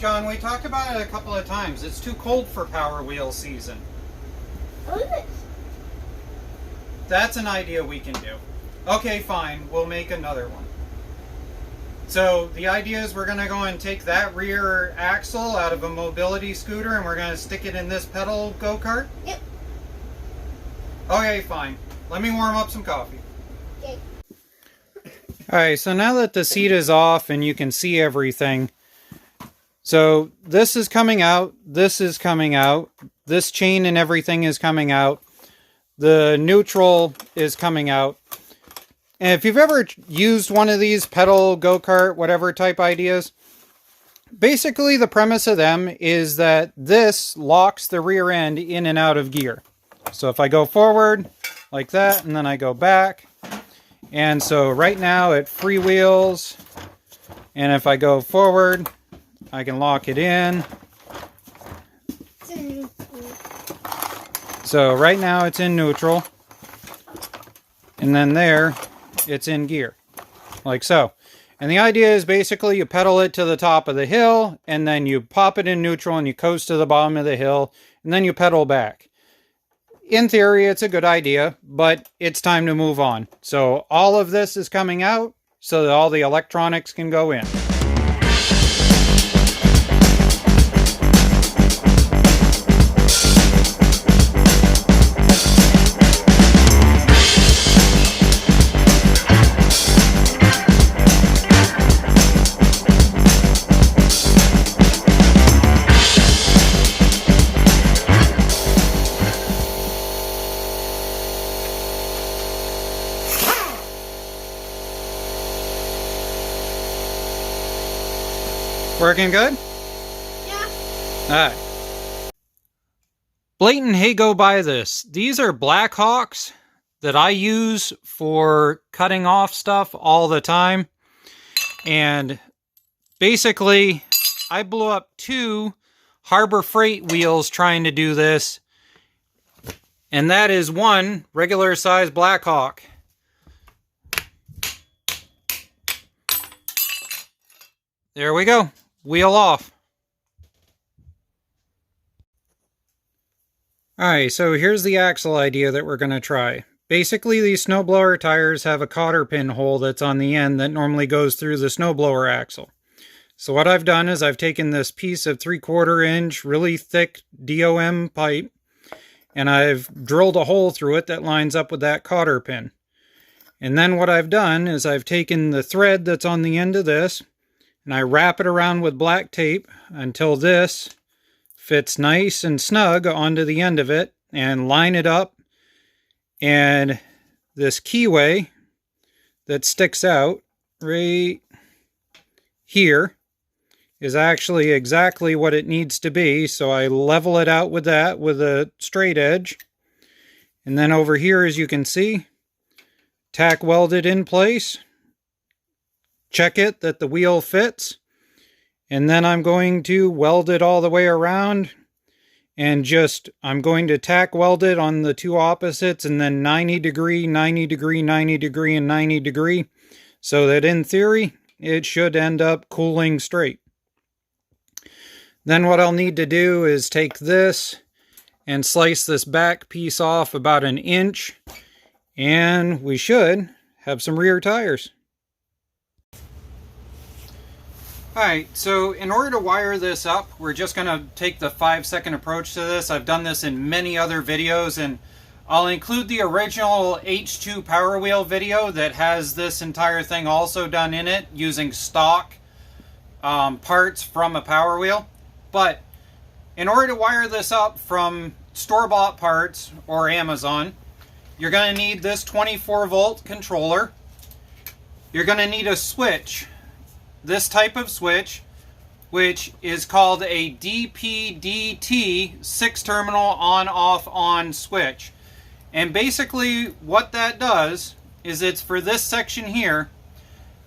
John, we talked about it a couple of times. It's too cold for Power Wheel season. What is it? That's an idea we can do. Okay, fine. We'll make another one. So the idea is we're going to go and take that rear axle out of a mobility scooter and we're going to stick it in this pedal go-kart? Yep. Okay, fine. Let me warm up some coffee. Okay. Alright, so now that the seat is off and you can see everything, so this is coming out, this is coming out, this chain and everything is coming out, the neutral is coming out. And if you've ever used one of these pedal, go-kart, whatever type ideas, basically the premise of them is that this locks the rear end in and out of gear. So if I go forward like that and then I go back, and so right now it freewheels, and if I go forward I can lock it in. So right now it's in neutral, and then there it's in gear, like so. And the idea is basically you pedal it to the top of the hill, and then you pop it in neutral and you coast to the bottom of the hill, and then you pedal back. In theory, it's a good idea, but it's time to move on. So all of this is coming out so that all the electronics can go in. Working good? Yeah. Alright. Blatant hey go buy this. These are Blackhawks that I use for cutting off stuff all the time. And basically, I blew up 2 Harbor Freight wheels trying to do this. And that is 1 regular size Blackhawk. There we go. Wheel off. Alright, so here's the axle idea that we're going to try. Basically, these snowblower tires have a cotter pin hole that's on the end that normally goes through the snowblower axle. So what I've done is I've taken this piece of 3/4 inch, really thick DOM pipe, and I've drilled a hole through it that lines up with that cotter pin. And then what I've done is I've taken the thread that's on the end of this, and I wrap it around with black tape until this fits nice and snug onto the end of it, and line it up. And this keyway that sticks out right here is actually exactly what it needs to be. So I level it out with that with a straight edge. And then over here, as you can see, tack welded in place. Check it that the wheel fits, and then I'm going to weld it all the way around, and I'm going to tack weld it on the 2 opposites, and then 90 degree, 90 degree, 90 degree, and 90 degree, so that in theory it should end up cooling straight. Then what I'll need to do is take this and slice this back piece off about 1 inch, and we should have some rear tires. Alright, so in order to wire this up, we're just going to take the 5-second approach to this. I've done this in many other videos, and I'll include the original H2 Power Wheel video that has this entire thing also done in it using stock parts from a Power Wheel. But in order to wire this up from store-bought parts or Amazon, you're going to need this 24-volt controller. You're going to need a switch. This type of switch, which is called a DPDT 6-terminal on-off-on switch. And basically what that does is it's for this section here,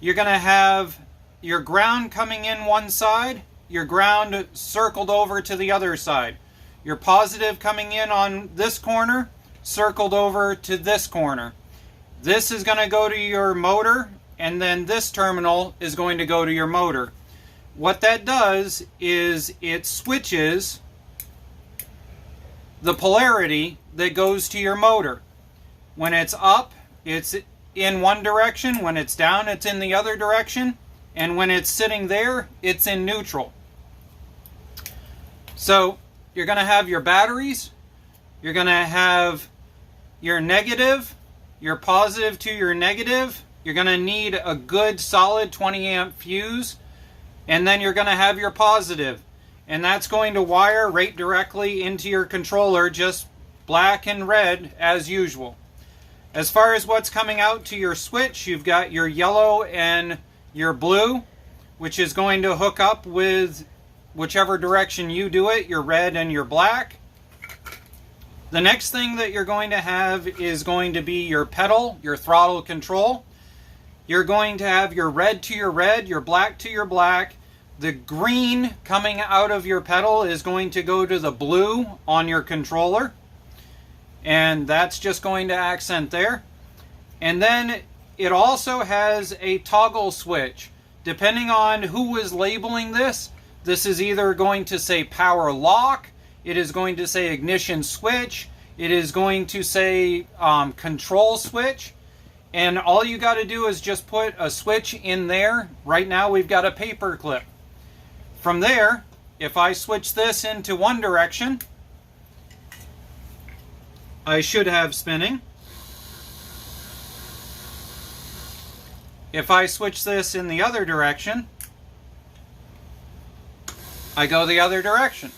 you're going to have your ground coming in one side, your ground circled over to the other side. Your positive coming in on this corner, circled over to this corner. This is going to go to your motor, and then this terminal is going to go to your motor. what that does is it switches the polarity that goes to your motor. When it's up, it's in one direction. When it's down, it's in the other direction. And when it's sitting there, it's in neutral. So you're going to have your batteries. You're going to have your negative, your positive to your negative. You're going to need a good solid 20 amp fuse. And then you're going to have your positive. And that's going to wire right directly into your controller, just black and red as usual. As far as what's coming out to your switch, you've got your yellow and your blue, which is going to hook up with whichever direction you do it, your red and your black. The next thing that you're going to have is going to be your pedal, your throttle control. You're going to have your red to your red, your black to your black. The green coming out of your pedal is going to go to the blue on your controller. And that's just going to accent there. And then it also has a toggle switch. Depending on who is labeling this, this is either going to say power lock, it is going to say ignition switch, it is going to say control switch. And all you got to do is just put a switch in there. Right now we've got a paper clip. From there, if I switch this into one direction, I should have spinning. If I switch this in the other direction, I go the other direction.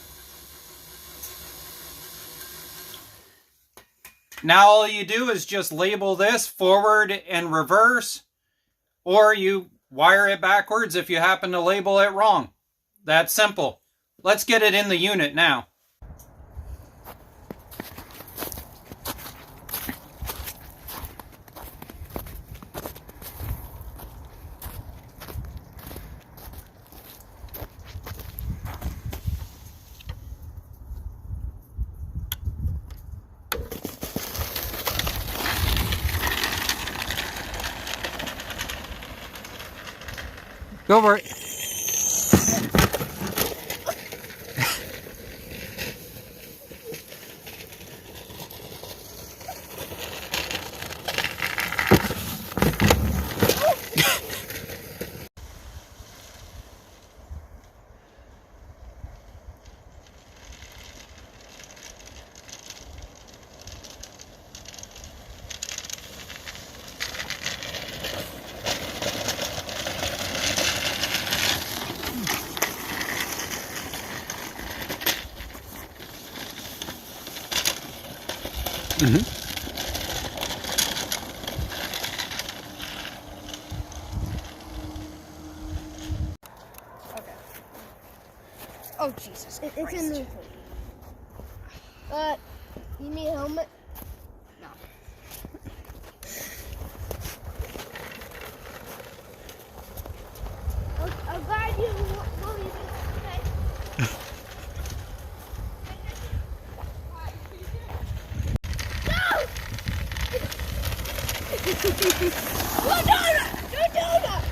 Now all you do is just label this forward and reverse, or you wire it backwards if you happen to label it wrong. That's simple. Let's get it in the unit now. Go for it. Oh, Jesus Christ. It's in neutral. You need a helmet? No. I'll guide you. Okay. No! Don't do that! Don't do that!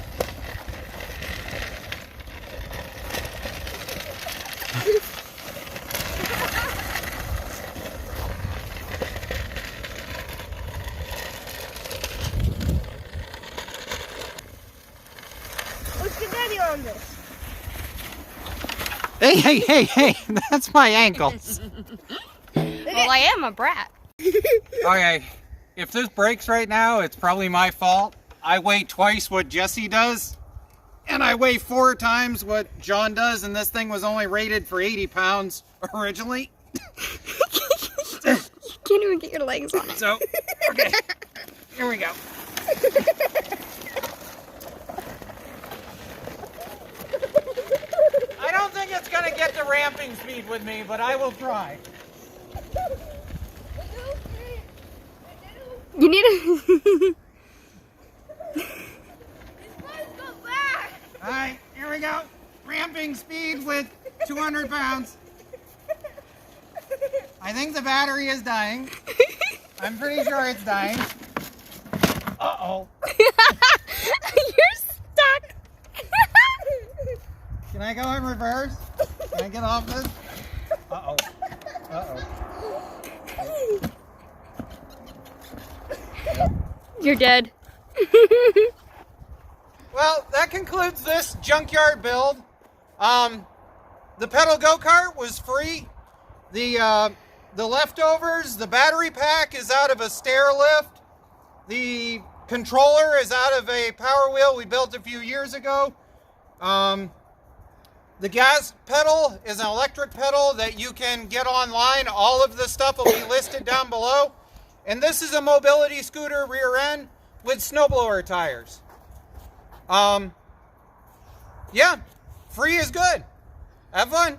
What's the daddy on this? Hey, that's my ankles. Well, I am a brat. Okay, if this breaks right now, it's probably my fault. I weigh twice what Jesse does, and I weigh 4 times what John does, and this thing was only rated for 80 pounds originally. You can't even get your legs on it. So, okay, here we go. I don't think it's going to get to ramping speed with me, but I will try. You need to... Alright, here we go. Ramping speed with 200 pounds. I think the battery is dying. I'm pretty sure it's dying. Uh-oh. You're stuck. Can I go in reverse? Can I get off this? Uh-oh. Uh-oh. You're dead. Well, that concludes this junkyard build. The pedal go-kart was free. The leftovers, the battery pack is out of a stair lift. The controller is out of a Power Wheel we built a few years ago. The gas pedal is an electric pedal that you can get online. All of the stuff will be listed down below. And this is a mobility scooter rear end with snowblower tires. Yeah, free is good. Have fun.